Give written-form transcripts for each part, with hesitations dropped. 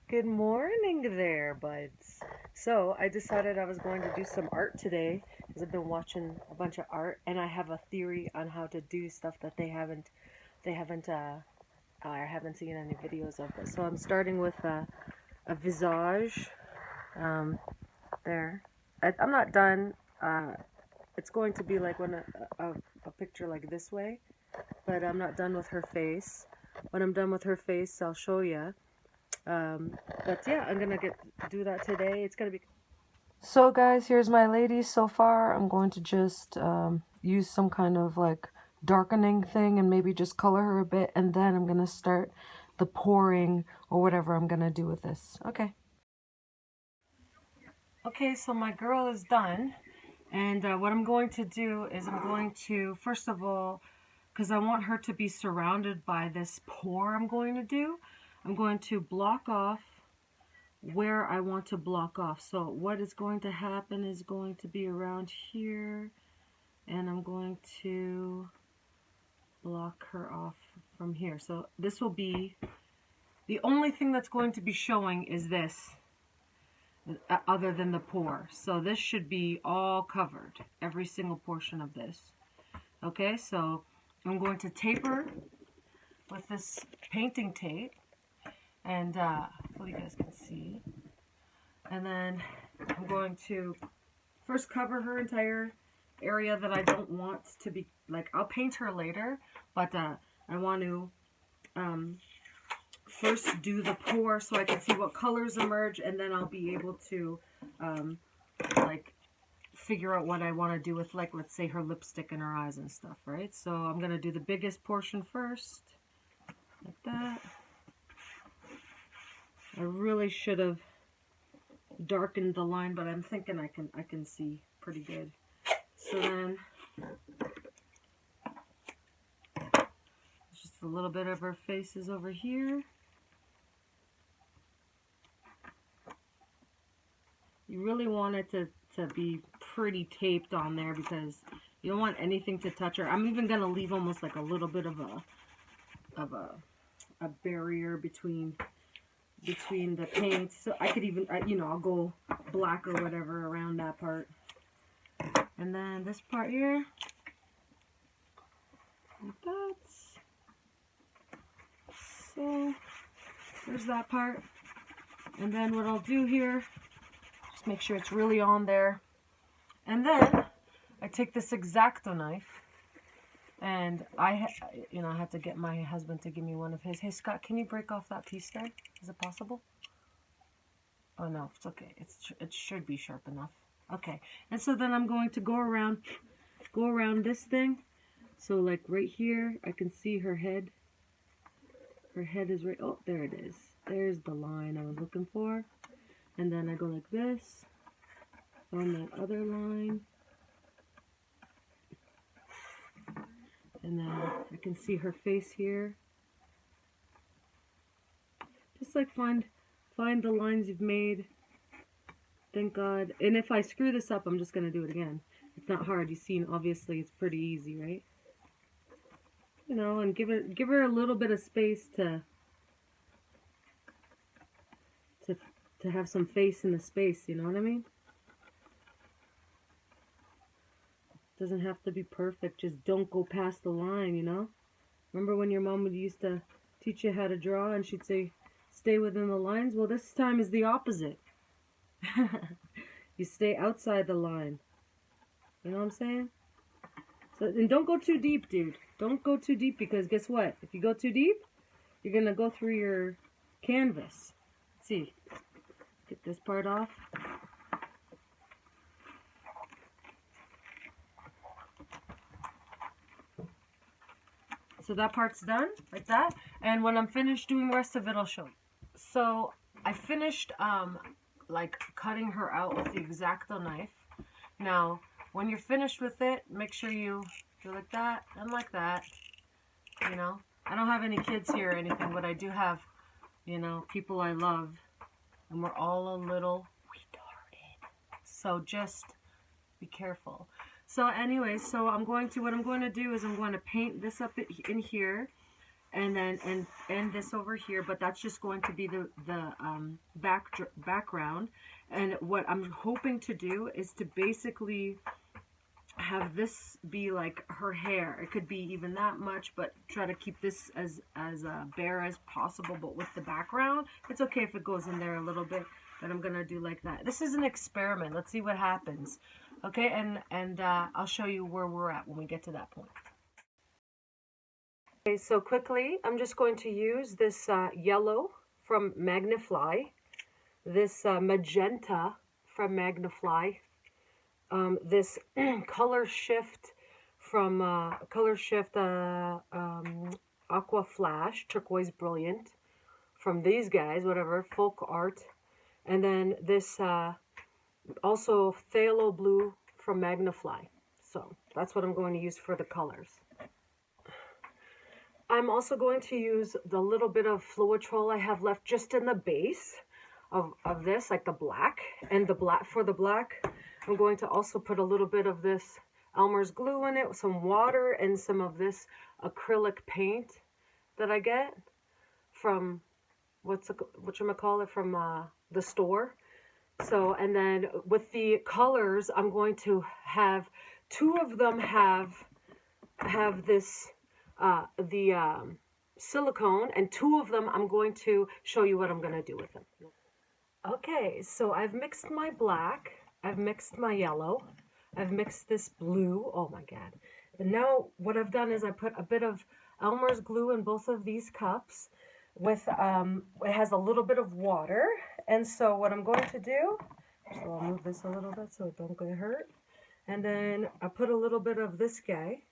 Good morning there, buds. So I decided I was going to do some art today because I've been watching a bunch of art, and I have a theory on how to do stuff that I haven't seen any videos of it. So I'm starting with a visage. Um, there. I'm not done. It's going to be like a picture like this way, but I'm not done with her face. When I'm done with her face, I'll show you. Um, but yeah, I'm gonna do that today. It's gonna be. So guys, here's my lady so far. I'm going to just use some kind of like darkening thing and maybe just color her a bit, and then I'm gonna start the pouring or whatever I'm gonna do with this. Okay. Okay, so my girl is done, and what I'm going to do is I'm going to, first of all, because I want her to be surrounded by this pour I'm going to do, I'm going to block off where I want to block off. So what is going to happen is going to be around here, and I'm going to block her off from here. So this will be, the only thing that's going to be showing is this, other than the pour. So this should be all covered, every single portion of this. Okay, so I'm going to taper with this painting tape, and hopefully you guys can see. And then I'm going to first cover her entire area that I don't want to be, like, I'll paint her later, but I want to first do the pour so I can see what colors emerge, and then I'll be able to like figure out what I want to do with, like, let's say her lipstick and her eyes and stuff, right? So I'm going to do the biggest portion first, like that. I really should have darkened the line, but I'm thinking I can see pretty good. So then just a little bit of her faces over here. You really want it to be pretty taped on there because you don't want anything to touch her. I'm even going to leave almost like a little bit of a barrier between the paint. So I could even, I'll go black or whatever around that part. And then this part here, like that. So there's that part. And then what I'll do here, just make sure it's really on there. And then I take this X-Acto knife, and I had to get my husband to give me one of his. Hey Scott, can you break off that piece there? Is it possible? Oh no, it's okay. It should be sharp enough. Okay, and so then I'm going to go around this thing. So like right here, I can see her head. Her head is right. Oh, there it is. There's the line I was looking for. And then I go like this on that other line. And then I can see her face here. Just like find the lines you've made. Thank God. And if I screw this up, I'm just going to do it again. It's not hard. You've seen, obviously, it's pretty easy, right? You know, and give her a little bit of space to have some face in the space, you know what I mean? Doesn't have to be perfect. Just don't go past the line, you know? Remember when your mom would used to teach you how to draw and she'd say, stay within the lines? Well, this time is the opposite. You stay outside the line. You know what I'm saying? So, and don't go too deep, dude. Don't go too deep, because guess what? If you go too deep, you're going to go through your canvas. Let's see. Get this part off. So that part's done, like that. And when I'm finished doing the rest of it, I'll show you. So I finished like cutting her out with the X-Acto knife. Now, when you're finished with it, make sure you do like that and like that. You know, I don't have any kids here or anything, but I do have, you know, people I love, and we're all a little retarded. So just be careful. So anyway, so what I'm going to do is I'm going to paint this up in here, and then and this over here, but that's just going to be the background. And what I'm hoping to do is to basically have this be like her hair. It could be even that much, but try to keep this as bare as possible, but with the background. It's okay if it goes in there a little bit, but I'm gonna do like that. This is an experiment. Let's see what happens. Okay, and I'll show you where we're at when we get to that point. Okay, so quickly, I'm just going to use this yellow from Magnifly, this magenta from Magnifly, this color shift from Aqua Flash, Turquoise Brilliant, from these guys, whatever, Folk Art, and then this also Phthalo Blue from Magnifly. So that's what I'm going to use for the colors. I'm also going to use the little bit of Fluotrol I have left just in the base of this, like the black. And for the black, I'm going to also put a little bit of this Elmer's glue in it, some water, and some of this acrylic paint that I get from, whatchamacallit, from the store. So, and then with the colors, I'm going to have, two of them have this, the silicone, and two of them I'm going to show you what I'm going to do with them. Okay, so I've mixed my black, I've mixed my yellow, I've mixed this blue, oh my god. And now what I've done is I put a bit of Elmer's glue in both of these cups with, it has a little bit of water, and so what I'm going to do, so I'll move this a little bit so it don't get hurt, and then I put a little bit of this guy,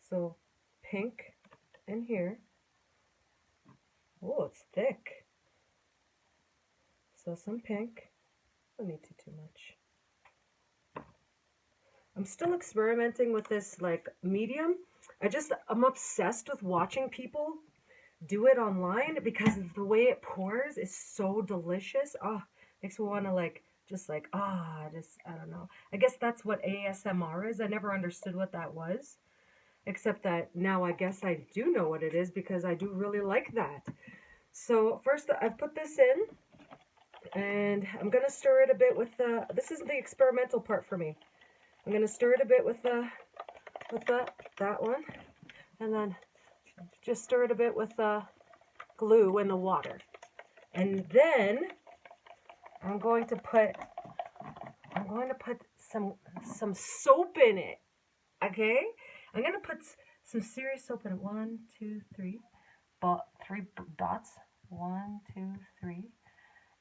so pink in here. Oh, it's thick. So some pink. Don't need too much. I'm still experimenting with this like medium. I'm obsessed with watching people do it online because the way it pours is so delicious. Oh, makes me want to I don't know. I guess that's what ASMR is. I never understood what that was. Except that now I guess I do know what it is because I do really like that. So first I've put this in, and I'm going to stir it a bit with this is the experimental part for me. I'm going to stir it a bit with that one, and then just stir it a bit with the glue and the water. And then I'm going to put some soap in it, okay? I'm going to put some serious soap in it. 1, 2, 3. 3 dots. 1, 2, 3.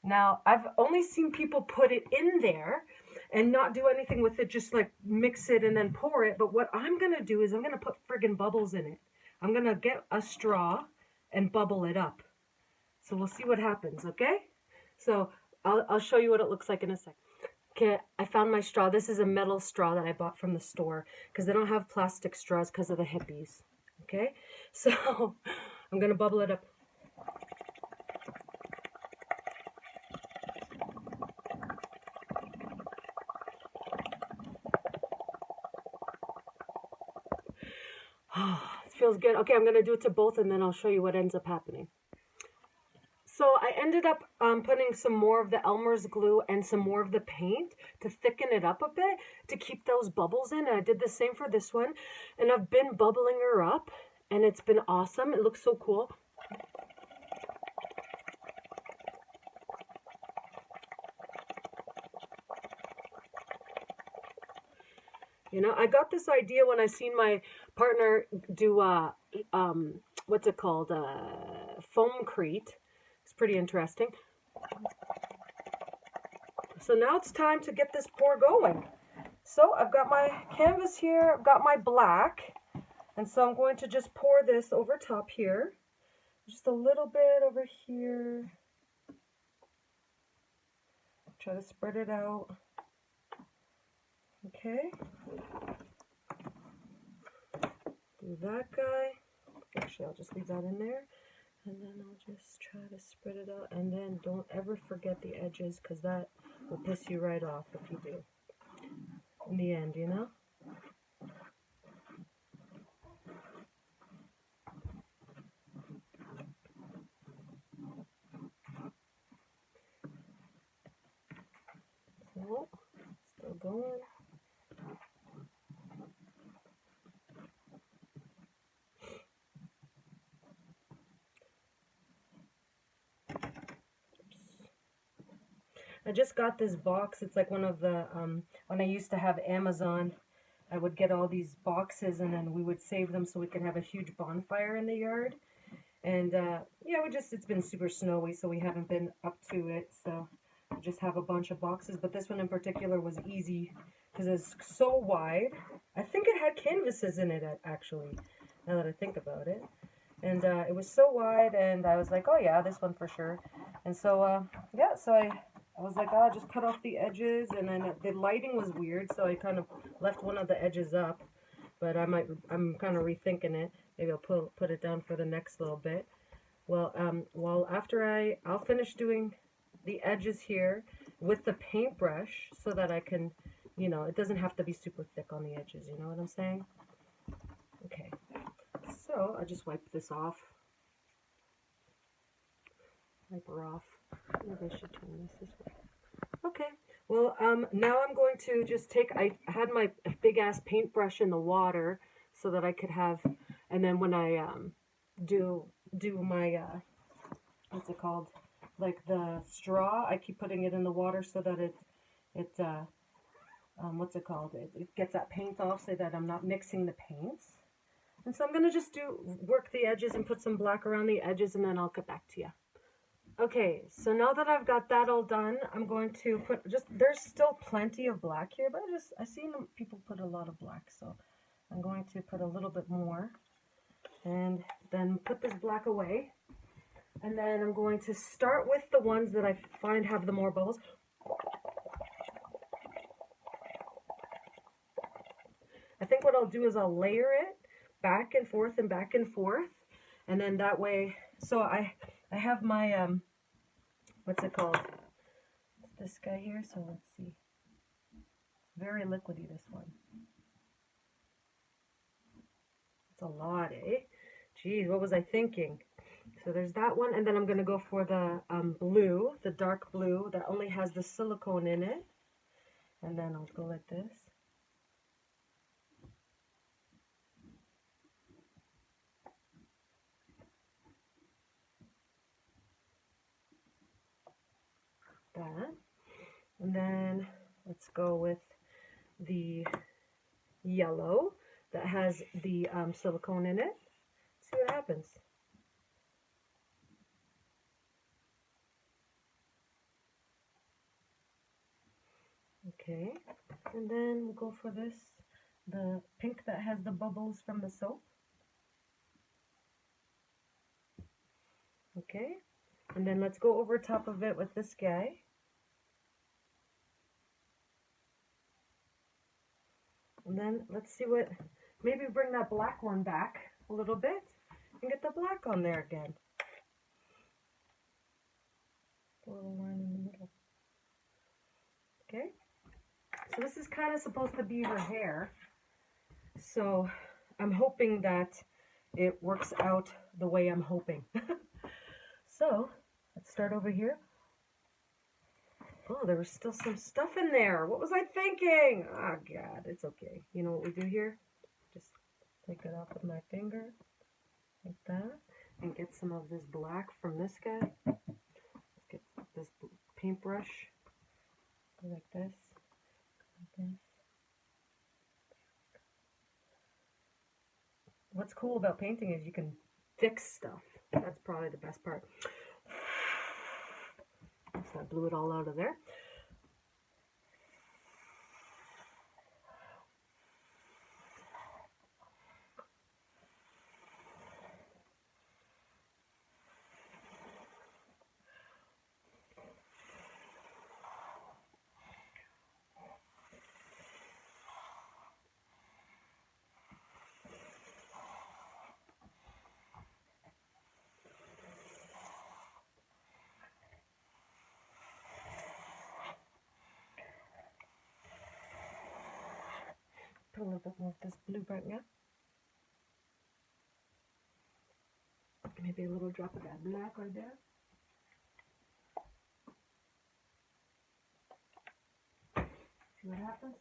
Now, I've only seen people put it in there and not do anything with it, just like mix it and then pour it. But what I'm going to do is I'm going to put friggin' bubbles in it. I'm going to get a straw and bubble it up. So we'll see what happens, okay? So I'll show you what it looks like in a second. Okay, I found my straw. This is a metal straw that I bought from the store because they don't have plastic straws because of the hippies. Okay, so I'm going to bubble it up. It feels good. Okay, I'm going to do it to both and then I'll show you what ends up happening. So I ended up putting some more of the Elmer's glue and some more of the paint to thicken it up a bit to keep those bubbles in. And I did the same for this one. And I've been bubbling her up and it's been awesome. It looks so cool. You know, I got this idea when I seen my partner do, what's it called, foamcrete. It's pretty interesting. So now it's time to get this pour going. So I've got my canvas here, I've got my black, and so I'm going to just pour this over top here. Just a little bit over here. Try to spread it out. Okay. Do that guy. Actually, I'll just leave that in there. And then I'll just try to spread it out. And then don't ever forget the edges because that will piss you right off if you do. In the end, you know? going. I just got this box. It's like one of the, when I used to have Amazon, I would get all these boxes and then we would save them so we could have a huge bonfire in the yard. And yeah, it's been super snowy, so we haven't been up to it. So I just have a bunch of boxes, but this one in particular was easy because it's so wide. I think it had canvases in it, actually, now that I think about it. And it was so wide, and I was like, oh yeah, this one for sure. And so, yeah, so I was like, oh, just cut off the edges, and then the lighting was weird, so I kind of left one of the edges up, but I'm kind of rethinking it. Maybe I'll put it down for the next little bit. Well, after I'll finish doing the edges here with the paintbrush so that I can, you know, it doesn't have to be super thick on the edges, you know what I'm saying? Okay, so I just wipe this off. Wipe her off. Maybe I should turn this way. Okay, well, now I'm going to just I had my big ass paintbrush in the water so that I could have, and then when I do my what's it called, like the straw, I keep putting it in the water so that what's it called, it gets that paint off so that I'm not mixing the paints. And so I'm gonna just work the edges and put some black around the edges, and then I'll get back to you. Okay, so now that I've got that all done, I'm going to put there's still plenty of black here, but I've seen people put a lot of black, so I'm going to put a little bit more and then put this black away. And then I'm going to start with the ones that I find have the more bubbles. I think what I'll do is I'll layer it back and forth and back and forth, and then that way, so I have my, what's it called? This guy here, so let's see. Very liquidy, this one. It's a lot, eh? Geez, what was I thinking? So there's that one, and then I'm going to go for the blue, the dark blue that only has the silicone in it. And then I'll go like this. That. And then let's go with the yellow that has the silicone in it. See what happens. Okay, and then we'll go for the pink that has the bubbles from the soap. Okay, and then let's go over top of it with this guy. And then let's see maybe bring that black one back a little bit and get the black on there again. A little line in the middle. Okay, so this is kind of supposed to be her hair. So I'm hoping that it works out the way I'm hoping. So let's start over here. Oh, there was still some stuff in there. What was I thinking? Oh, God, it's okay. You know what we do here? Just take it off with my finger, like that, and get some of this black from this guy. Let's get this paintbrush, go like this, like this. What's cool about painting is you can fix stuff. That's probably the best part. So I blew it all out of there. Put a little bit more of this blue right now. Maybe a little drop of that black right there. See what happens?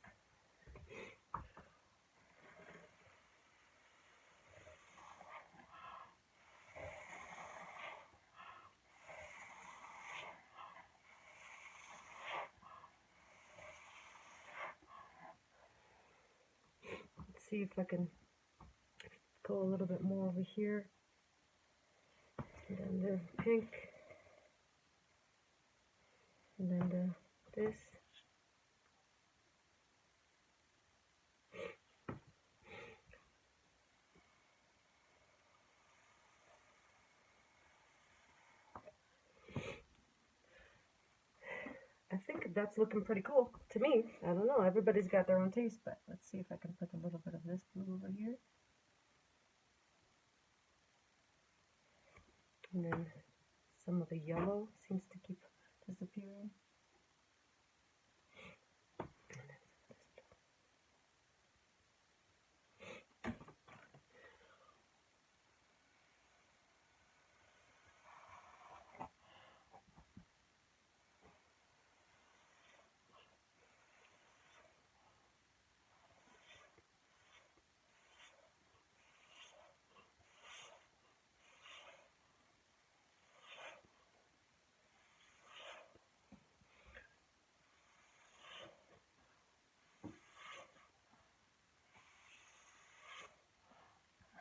Let's see if I can go a little bit more over here. And then the pink. And then this. I think that's looking pretty cool to me. I don't know. Everybody's got their own taste, but let's see if I can put a little bit of this blue over here. And then some of the yellow seems to keep disappearing.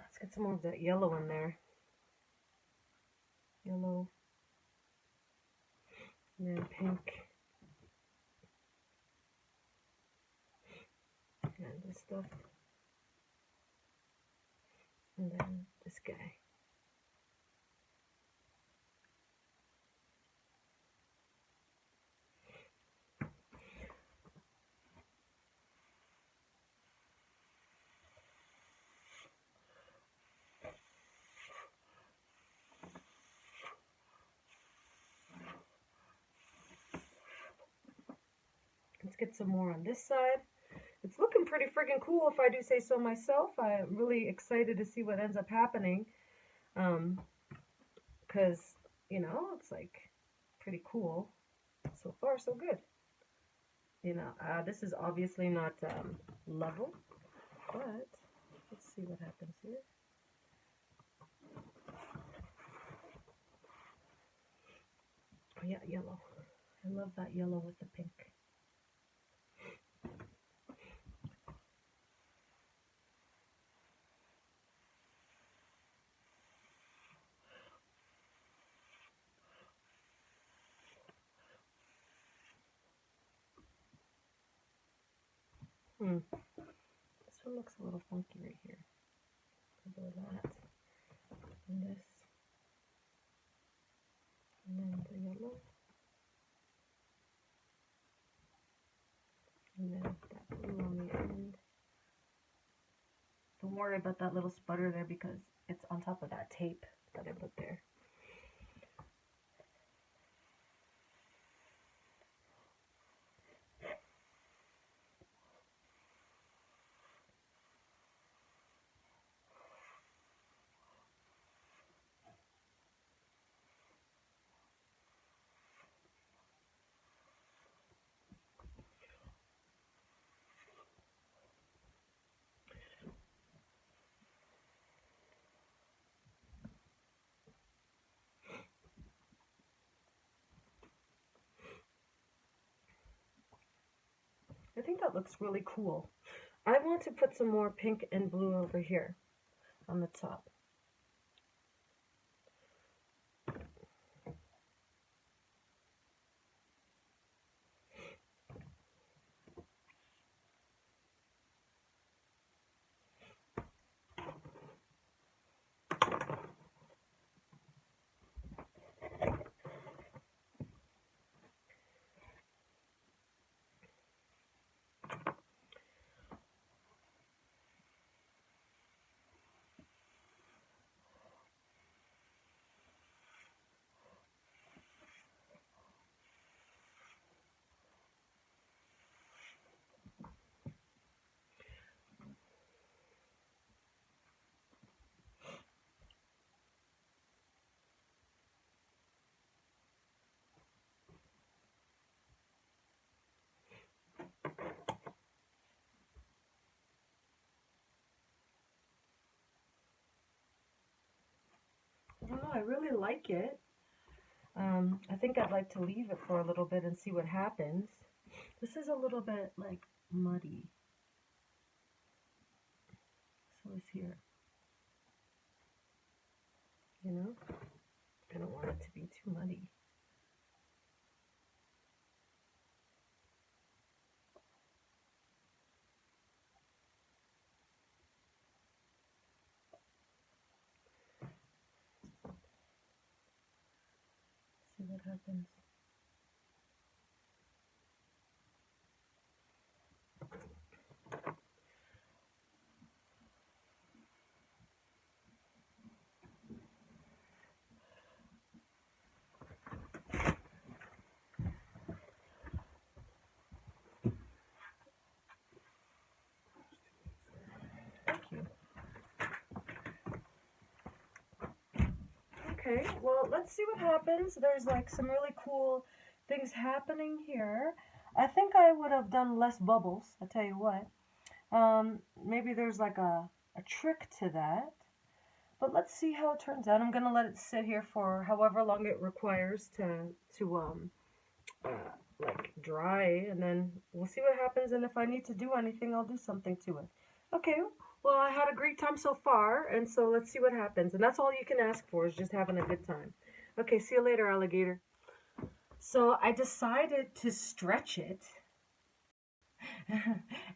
Let's get some more of that yellow in there. Yellow. And then pink. And this stuff. And then this guy. Let's get some more on this side. It's looking pretty freaking cool if I do say so myself. I'm really excited to see what ends up happening. Because, you know, it's like pretty cool. So far, so good. You know, this is obviously not level, but let's see what happens here. Oh yeah, yellow. I love that yellow with the pink. This one looks a little funky right here. A little of that. And this. And then the yellow. And then that blue on the end. Don't worry about that little sputter there because it's on top of that tape that I put there. I think that looks really cool. I want to put some more pink and blue over here on the top. I really like it. I think I'd like to leave it for a little bit and see what happens. This is a little bit like muddy. So it's here. You know? I don't want it to be too muddy. See what happens. Thank you. Okay, well, let's see what happens. There's like some really cool things happening here. I think I would have done less bubbles, I tell you what. Maybe there's like a trick to that. But let's see how it turns out. I'm going to let it sit here for however long it requires to like dry, and then we'll see what happens, and if I need to do anything, I'll do something to it. Okay, well, I had a great time so far, and so let's see what happens. And that's all you can ask for, is just having a good time. Okay, see you later, alligator. So I decided to stretch it,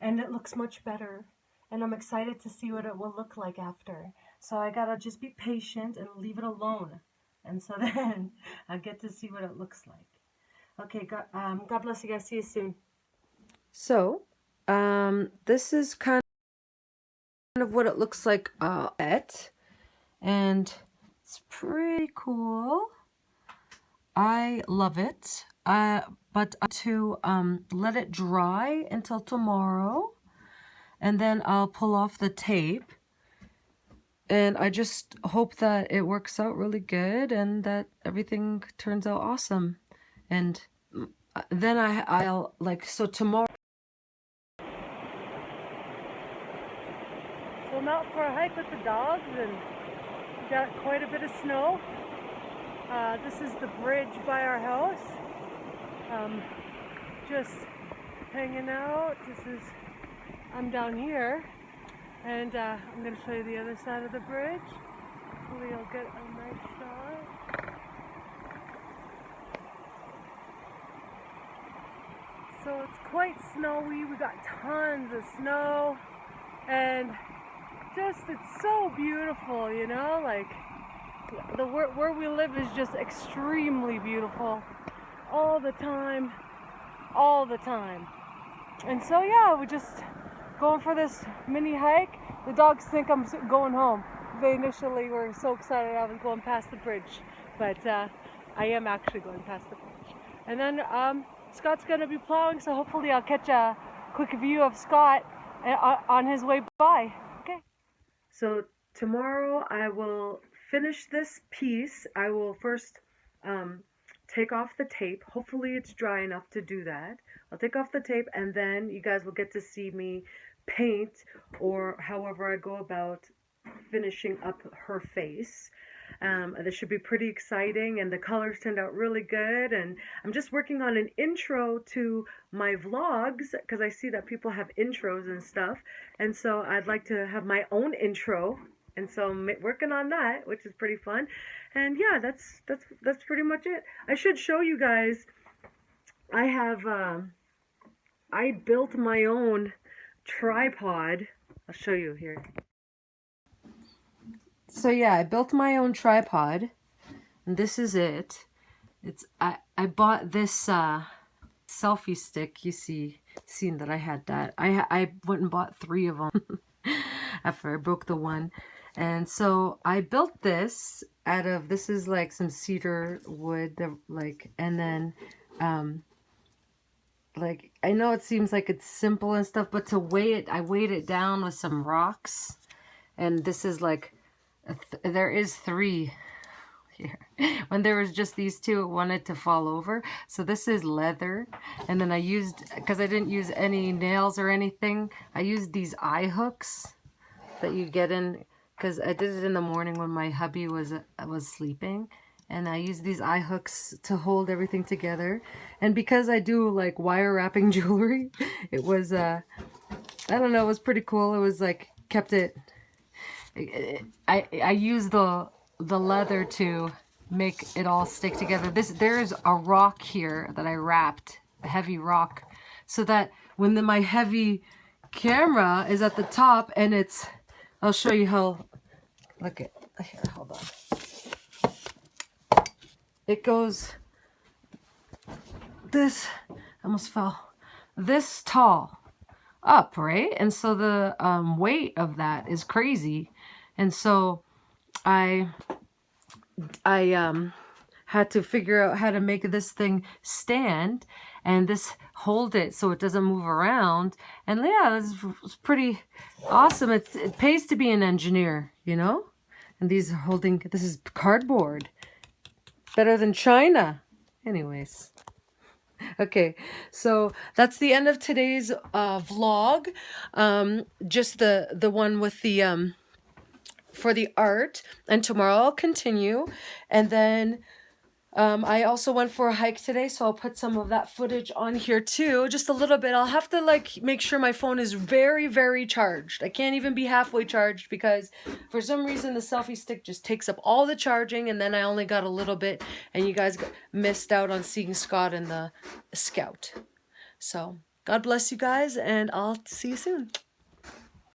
and it looks much better. And I'm excited to see what it will look like after. So I gotta just be patient and leave it alone. And so then I get to see what it looks like. Okay, God bless you guys. See you soon. So, this is kind of what it looks like and it's pretty cool. I love it. But to let it dry until tomorrow, and then I'll pull off the tape. And I just hope that it works out really good and that everything turns out awesome. And then I'll like, so tomorrow. So I'm out for a hike with the dogs, and we got quite a bit of snow. This is the bridge by our house. Just hanging out. I'm down here, and I'm going to show you the other side of the bridge. Hopefully you'll get a nice shot. So it's quite snowy. We got tons of snow, and just, it's so beautiful, you know, like where we live is just extremely beautiful all the time. And so yeah, we're just going for this mini hike. The dogs think I'm going home. They initially were so excited I was going past the bridge, but I am actually going past the bridge. And then Scott's going to be plowing, so hopefully I'll catch a quick view of Scott on his way by. Okay. So tomorrow I will finish this piece. I will first take off the tape. Hopefully it's dry enough to do that. I'll take off the tape, and then you guys will get to see me paint, or however I go about finishing up her face. This should be pretty exciting, and the colors turned out really good, and I'm just working on an intro to my vlogs, because I see that people have intros and stuff, and so I'd like to have my own intro, and so I'm working on that, which is pretty fun. And yeah, that's pretty much it. I should show you guys, I built my own tripod. I'll show you here. So yeah, I built my own tripod, and this is it. I bought this selfie stick. You seen that I had that. I went and bought 3 of them after I broke the one. And so I built this out of, this is like some cedar wood, and then like, I know it seems like it's simple and stuff, but to weigh it, I weighed it down with some rocks, and this is like, there is 3 here. When there was just these 2, it wanted to fall over. So this is leather, and then I used, because I didn't use any nails or anything, I used these eye hooks that you get in because I did it in the morning when my hubby was sleeping, and I used these eye hooks to hold everything together. And because I do like wire wrapping jewelry, it was I don't know, it was pretty cool. It was like kept it. I used the leather to make it all stick together. There's a rock here that I wrapped, a heavy rock, so that when my heavy camera is at the top and I'll show you how. Look at here. Hold on. It goes this. Almost fell. This tall up, right? And so the weight of that is crazy. And so I had to figure out how to make this thing stand and this hold it so it doesn't move around. And yeah, it's pretty awesome. It pays to be an engineer, you know? And these are holding, this is cardboard. Better than China. Anyways. Okay, so that's the end of today's vlog. Just the one with the for the art, and tomorrow I'll continue. And then I also went for a hike today, so I'll put some of that footage on here too, just a little bit. I'll have to like make sure my phone is very, very charged. I can't even be halfway charged because for some reason the selfie stick just takes up all the charging, and then I only got a little bit, and you guys missed out on seeing Scott and the Scout. So God bless you guys, and I'll see you soon.